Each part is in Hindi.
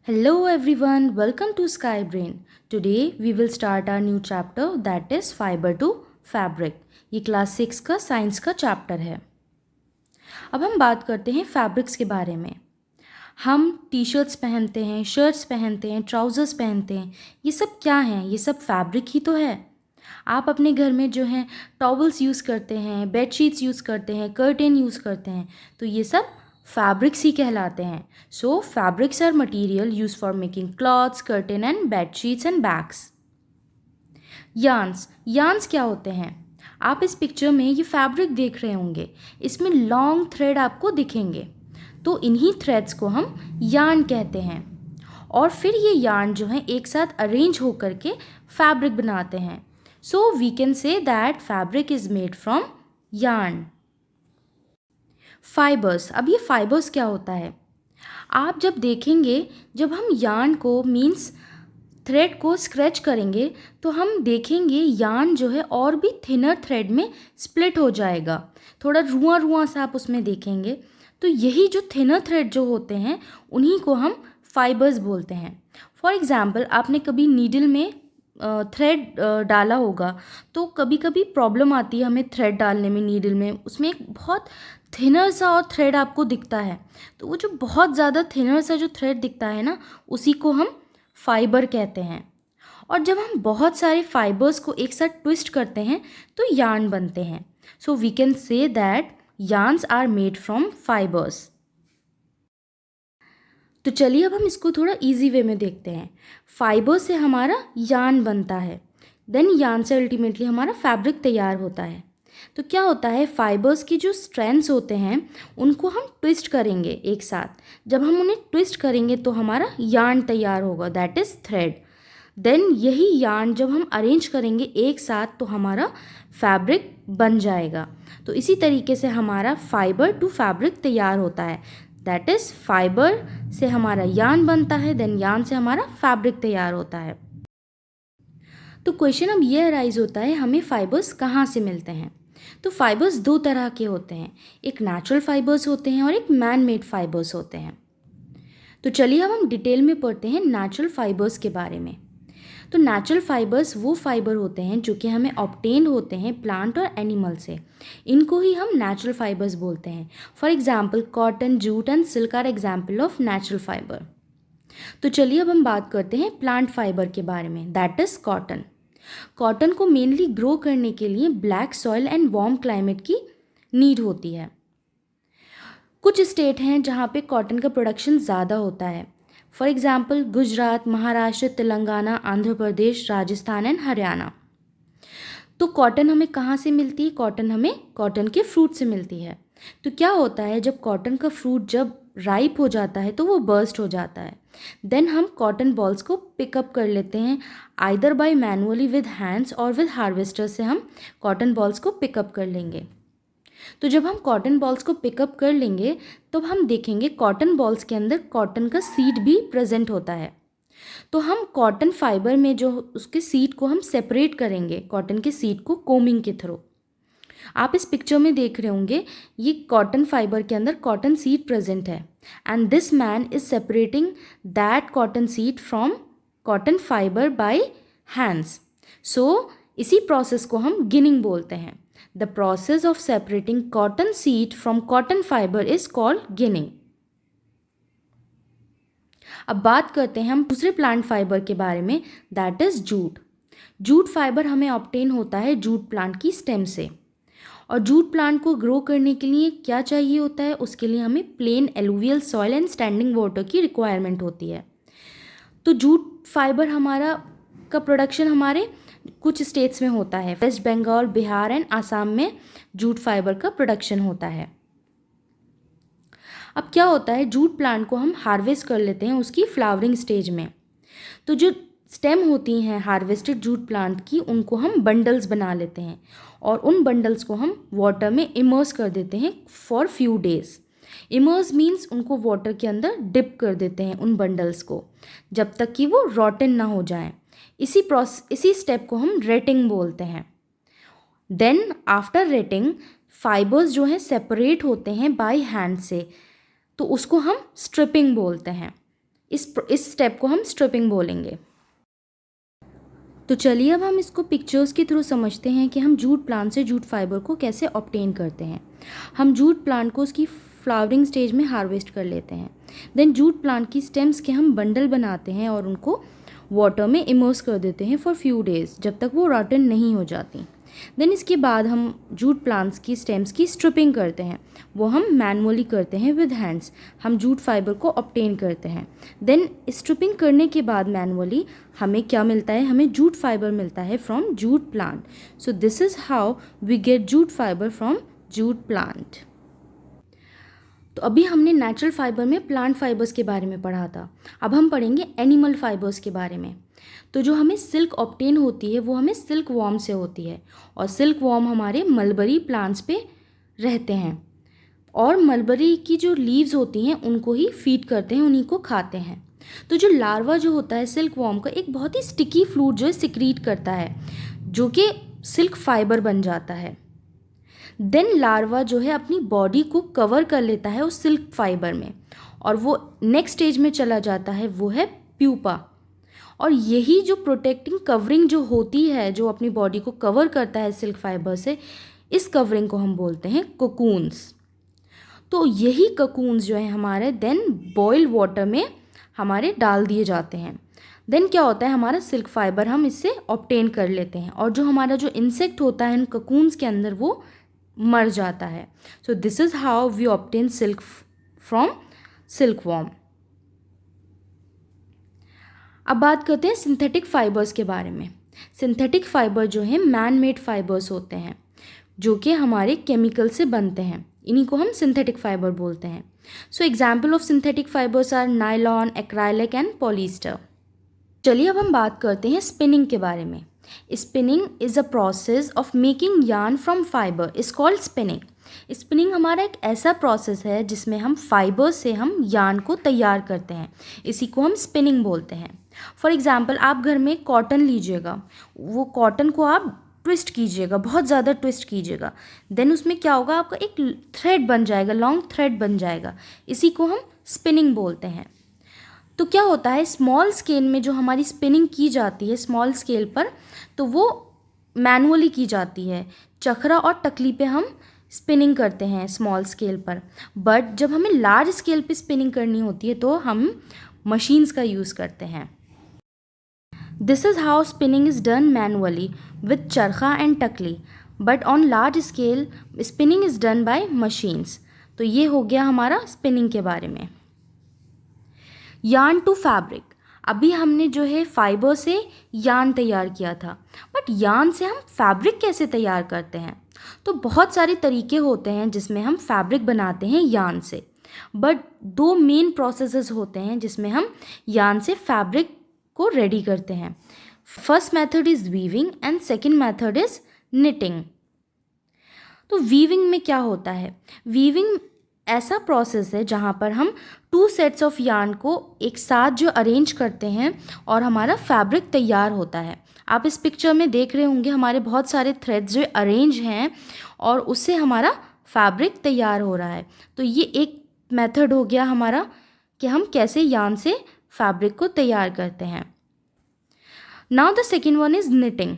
Hello everyone, welcome to Sky Brain. Today we will start our new chapter that is Fiber to Fabric. ये क्लास 6 का साइंस का चैप्टर है। अब हम बात करते हैं फैब्रिक्स के बारे में। हम टी शर्ट्स पहनते हैं, शर्ट्स पहनते हैं, ट्राउज़र्स पहनते हैं। ये सब क्या हैं? ये सब फैब्रिक ही तो है। आप अपने घर में जो है टॉवल्स यूज़ करते हैं, बेडशीट्स यूज़ करते हैं, कर्टेन यूज़ करते हैं, तो ये सब फैब्रिक्स ही कहलाते हैं। So fabrics are material use for making clothes, curtain and bedsheets and bags. Yarns क्या होते हैं? आप इस पिक्चर में ये फैब्रिक देख रहे होंगे, इसमें लॉन्ग थ्रेड आपको दिखेंगे, तो इन्हीं थ्रेड्स को हम यार्न कहते हैं। और फिर ये यार्न जो है एक साथ अरेंज होकर के फैब्रिक बनाते हैं। So we can say that fabric is made from yarn. Fibres, अब ये फाइबर्स क्या होता है? आप जब देखेंगे, जब हम यार्न को मीन्स थ्रेड को स्क्रैच करेंगे तो हम देखेंगे यार्न जो है और भी थिनर थ्रेड में स्प्लिट हो जाएगा, थोड़ा रुआ रुआ सा आप उसमें देखेंगे। तो यही जो थिनर थ्रेड जो होते हैं उन्हीं को हम फाइबर्स बोलते हैं। फॉर एग्ज़ाम्पल, आपने कभी नीडल में थ्रेड डाला होगा, तो कभी कभी प्रॉब्लम आती है हमें थ्रेड डालने में, नीडल में उसमें एक बहुत थिनर सा और थ्रेड आपको दिखता है। तो वो जो बहुत ज़्यादा थिनर सा जो थ्रेड दिखता है ना, उसी को हम फाइबर कहते हैं। और जब हम बहुत सारे फाइबर्स को एक साथ ट्विस्ट करते हैं तो यार्न बनते हैं। So we can say that yarns are made from fibres. तो चलिए अब हम इसको थोड़ा इजी वे में देखते हैं। फाइबर से हमारा यार्न बनता है, देन यार्न से अल्टीमेटली हमारा फैब्रिक तैयार होता है। तो क्या होता है, फाइबर्स की जो स्ट्रैंड्स होते हैं उनको हम ट्विस्ट करेंगे एक साथ। जब हम उन्हें ट्विस्ट करेंगे तो हमारा यार्न तैयार होगा, दैट इज़ थ्रेड। देन यही यार्न जब हम अरेंज करेंगे एक साथ तो हमारा फैब्रिक बन जाएगा। तो इसी तरीके से हमारा फाइबर टू फैब्रिक तैयार होता है, दैट इज़ फाइबर से हमारा यार्न बनता है, देन यार्न से हमारा फैब्रिक तैयार होता है। तो क्वेश्चन अब ये अराइज होता है, हमें फाइबर्स कहाँ से मिलते हैं? तो फाइबर्स दो तरह के होते हैं, एक नेचुरल फाइबर्स होते हैं और एक मैन मेड फाइबर्स होते हैं। तो चलिए अब हम डिटेल में पढ़ते हैं नेचुरल फाइबर्स के बारे में। तो नेचुरल फाइबर्स वो फाइबर होते हैं जो कि हमें ऑब्टेन होते हैं प्लांट और एनिमल से। इनको ही हम नेचुरल फाइबर्स बोलते हैं। For example, cotton, jute and silk are example of natural fibre. तो चलिए अब हम बात करते हैं प्लांट फाइबर के बारे में, दैट इज़ कॉटन। कॉटन को मेनली ग्रो करने के लिए black soil and warm climate की नीड होती है। कुछ स्टेट हैं जहाँ पे कॉटन का प्रोडक्शन ज़्यादा होता है। For example, Gujarat, Maharashtra, Telangana, Andhra Pradesh, Rajasthan and Haryana. तो कॉटन हमें कहाँ से मिलती है? कॉटन हमें कॉटन के फ्रूट से मिलती है। तो क्या होता है, जब कॉटन का फ्रूट जब राइप हो जाता है तो वो बर्स्ट हो जाता है। देन हम कॉटन बॉल्स को पिकअप कर लेते हैं, either bye manually with hands और विद हार्वेस्टर से हम कॉटन बॉल्स को पिकअप कर लेंगे। तो जब हम कॉटन बॉल्स को पिकअप कर लेंगे तो हम देखेंगे कॉटन बॉल्स के अंदर कॉटन का सीड भी प्रेजेंट होता है। तो हम कॉटन फाइबर में जो उसके सीड को हम सेपरेट करेंगे, कॉटन के सीड को कोमिंग के थ्रू। आप इस पिक्चर में देख रहे होंगे, ये कॉटन फाइबर के अंदर कॉटन सीड प्रेजेंट है and this man is separating that cotton seed from cotton fibre by hands. So इसी प्रोसेस को हम गिनिंग बोलते हैं। The process of separating cotton seed from cotton fibre is called ginning. अब बात करते हैं हम दूसरे प्लांट फाइबर के बारे में, that is jute. Jute fibre हमें ऑब्टेन होता है जूट प्लांट की स्टेम से। और जूट प्लांट को ग्रो करने के लिए क्या चाहिए होता है? उसके लिए हमें plain alluvial soil and standing water की रिक्वायरमेंट होती है। तो जूट फाइबर हमारा का प्रोडक्शन हमारे कुछ स्टेट्स में होता है। वेस्ट बंगाल, बिहार एंड आसाम में जूट फाइबर का प्रोडक्शन होता है। अब क्या होता है, जूट प्लांट को हम हार्वेस्ट कर लेते हैं उसकी फ्लावरिंग स्टेज में। तो जो स्टेम होती हैं हार्वेस्टेड जूट प्लांट की, उनको हम बंडल्स बना लेते हैं और उन बंडल्स को हम वाटर में इमर्स कर देते हैं for few days. Immerse means उनको वाटर के अंदर डिप कर देते हैं उन बंडल्स को, जब तक कि वो रॉटन ना हो जाएं। इसी स्टेप को हम रेटिंग बोलते हैं। देन आफ्टर रेटिंग, फाइबर्स जो हैं सेपरेट होते हैं बाय हैंड से, तो उसको हम स्ट्रिपिंग बोलते हैं। इस स्टेप को हम स्ट्रिपिंग बोलेंगे। तो चलिए अब हम इसको पिक्चर्स के थ्रू समझते हैं कि हम जूट प्लांट से जूट फाइबर को कैसे ऑब्टेन करते हैं। हम जूट प्लांट को उसकी फ्लावरिंग स्टेज में हार्वेस्ट कर लेते हैं। देन जूट प्लांट की स्टेम्स के हम बंडल बनाते हैं और उनको वाटर में इमर्स कर देते हैं फॉर फ्यू डेज़, जब तक वो रॉटन नहीं हो जाती। देन इसके बाद हम जूट प्लांट्स की स्टेम्स की स्ट्रिपिंग करते हैं। वो हम मैनुअली करते हैं विद हैंड्स। हम जूट फाइबर को ऑब्टेन करते हैं। देन स्ट्रिपिंग करने के बाद मैनुअली हमें क्या मिलता है, हमें जूट फाइबर मिलता है from jute plant. So this is how we get jute fibre from jute plant. तो अभी हमने नेचुरल फाइबर में प्लांट फाइबर्स के बारे में पढ़ा था। अब हम पढ़ेंगे एनिमल फाइबर्स के बारे में। तो जो हमें सिल्क ऑब्टेन होती है वो हमें सिल्क वॉर्म से होती है, और सिल्क वॉर्म हमारे मलबरी प्लांट्स पे रहते हैं, और मलबरी की जो लीव्स होती हैं उनको ही फीड करते हैं, उन्हीं को खाते हैं। तो जो लार्वा जो होता है सिल्क वॉर्म का, एक बहुत ही स्टिकी फ्लूइड जो है सिक्रीट करता है, जो कि सिल्क फाइबर बन जाता है। देन लार्वा जो है अपनी बॉडी को कवर कर लेता है उस सिल्क फाइबर में, और वो नेक्स्ट स्टेज में चला जाता है, वो है प्यूपा। और यही जो प्रोटेक्टिंग कवरिंग जो होती है, जो अपनी बॉडी को कवर करता है सिल्क फाइबर से, इस कवरिंग को हम बोलते हैं कोकून्स। तो यही कोकून्स जो है हमारे देन बॉइल वाटर में हमारे डाल दिए जाते हैं। देन क्या होता है, हमारा सिल्क फाइबर हम इससे ऑब्टेन कर लेते हैं, और जो हमारा जो इंसेक्ट होता है इन कोकून्स के अंदर वो मर जाता है। So this is how we obtain silk from silk worm. अब बात करते हैं सिंथेटिक फाइबर्स के बारे में। सिंथेटिक फाइबर जो है मैन मेड फाइबर्स होते हैं, जो कि हमारे केमिकल से बनते हैं। इन्हीं को हम सिंथेटिक फाइबर बोलते हैं। So example of synthetic fibres are nylon, acrylic and polyester. चलिए अब हम बात करते हैं स्पिनिंग के बारे में। Spinning is a process of making yarn from fibre is called spinning. Spinning हमारा एक ऐसा प्रोसेस है जिसमें हम फाइबर से हम यार्न को तैयार करते हैं, इसी को हम स्पिनिंग बोलते हैं। फॉर एग्जाम्पल आप घर में कॉटन लीजिएगा, वो कॉटन को आप ट्विस्ट कीजिएगा, बहुत ज़्यादा ट्विस्ट कीजिएगा, देन उसमें क्या होगा, आपका एक थ्रेड बन जाएगा, लॉन्ग थ्रेड बन जाएगा, इसी को हम स्पिनिंग बोलते हैं। तो क्या होता है, स्मॉल स्केल में जो हमारी स्पिनिंग की जाती है स्मॉल स्केल पर, तो वो मैनुअली की जाती है। चखरा और टकली पे हम स्पिनिंग करते हैं स्मॉल स्केल पर, बट जब हमें लार्ज स्केल पे स्पिनिंग करनी होती है तो हम मशीन्स का यूज़ करते हैं। This is how spinning is done manually with charkha and takli, but on large scale spinning is done by machines. तो ये हो गया हमारा स्पिनिंग के बारे में। यार्न टू फैब्रिक, अभी हमने जो है फाइबर से यार्न तैयार किया था, बट यार्न से हम फैब्रिक कैसे तैयार करते हैं? तो बहुत सारे तरीके होते हैं जिसमें हम फैब्रिक बनाते हैं यार्न से, बट दो मेन प्रोसेसेस होते हैं जिसमें हम यार्न से फैब्रिक को रेडी करते हैं। First method is weaving and second method is knitting. तो वीविंग में क्या होता है, वीविंग ऐसा प्रोसेस है जहाँ पर हम टू सेट्स ऑफ यार्न को एक साथ जो अरेंज करते हैं और हमारा फैब्रिक तैयार होता है। आप इस पिक्चर में देख रहे होंगे हमारे बहुत सारे थ्रेड्स जो अरेंज हैं और उससे हमारा फैब्रिक तैयार हो रहा है। तो ये एक मेथड हो गया हमारा कि हम कैसे यार्न से फैब्रिक को तैयार करते हैं। Now the second one is knitting.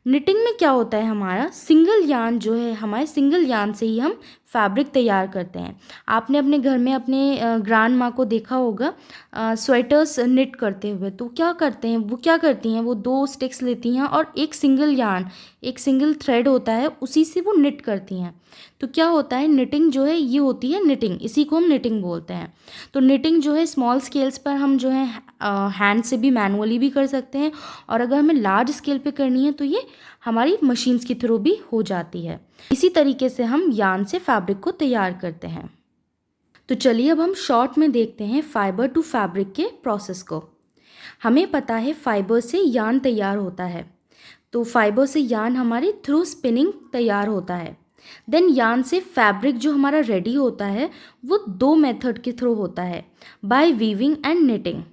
Knitting में क्या होता है, हमारा सिंगल यार्न जो है, हमारे सिंगल यार्न से ही हम फैब्रिक तैयार करते हैं। आपने अपने घर में अपने ग्रैंड माँ को देखा होगा स्वेटर्स निट करते हुए। तो क्या करते हैं, वो क्या करती हैं, वो दो स्टिक्स लेती हैं और एक सिंगल यार्न, एक सिंगल थ्रेड होता है, उसी से वो निट करती हैं। तो क्या होता है, निटिंग जो है ये होती है निटिंग, इसी को हम निटिंग बोलते हैं। तो निटिंग जो है स्मॉल स्केल्स पर हम जो है हैंड से भी मैनुअली भी कर सकते हैं, और अगर हमें लार्ज स्केल पे करनी है तो ये हमारी मशीन्स के थ्रू भी हो जाती है। इसी तरीके से हम यार्न से फैब्रिक को तैयार करते हैं। तो चलिए अब हम शॉर्ट में देखते हैं फाइबर टू फैब्रिक के प्रोसेस को। हमें पता है फाइबर से यार्न तैयार होता है, तो फाइबर से यार्न हमारे थ्रू स्पिनिंग तैयार होता है। देन यार्न से फैब्रिक जो हमारा रेडी होता है वो दो मेथड के थ्रू होता है, by weaving and knitting.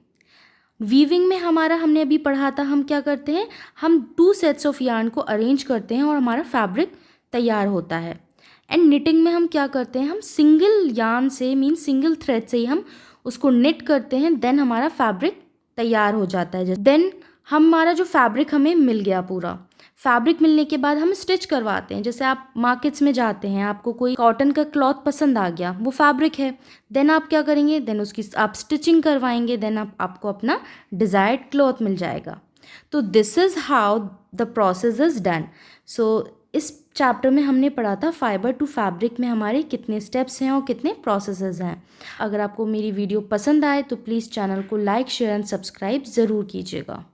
Weaving में हमारा हमने अभी पढ़ा था, हम क्या करते हैं, हम टू सेट्स ऑफ यार्न को अरेंज करते हैं और हमारा फैब्रिक तैयार होता है। एंड निटिंग में हम क्या करते हैं, हम सिंगल यार्न से मीन सिंगल थ्रेड से ही हम उसको निट करते हैं, देन हमारा फैब्रिक तैयार हो जाता है। देन हमारा जो फैब्रिक हमें मिल गया पूरा, फैब्रिक मिलने के बाद हम स्टिच करवाते हैं। जैसे आप मार्केट्स में जाते हैं, आपको कोई कॉटन का क्लॉथ पसंद आ गया, वो फैब्रिक है, देन आप क्या करेंगे, देन उसकी आप स्टिचिंग करवाएंगे, देन आपको अपना डिज़ायर्ड क्लॉथ मिल जाएगा। तो this is how the process is done. So इस चैप्टर में हमने पढ़ा था फाइबर टू फैब्रिक में हमारे कितने स्टेप्स हैं और कितने प्रोसेसेस हैं। अगर आपको मेरी वीडियो पसंद आए तो प्लीज़ चैनल को लाइक, शेयर एंड सब्सक्राइब ज़रूर कीजिएगा।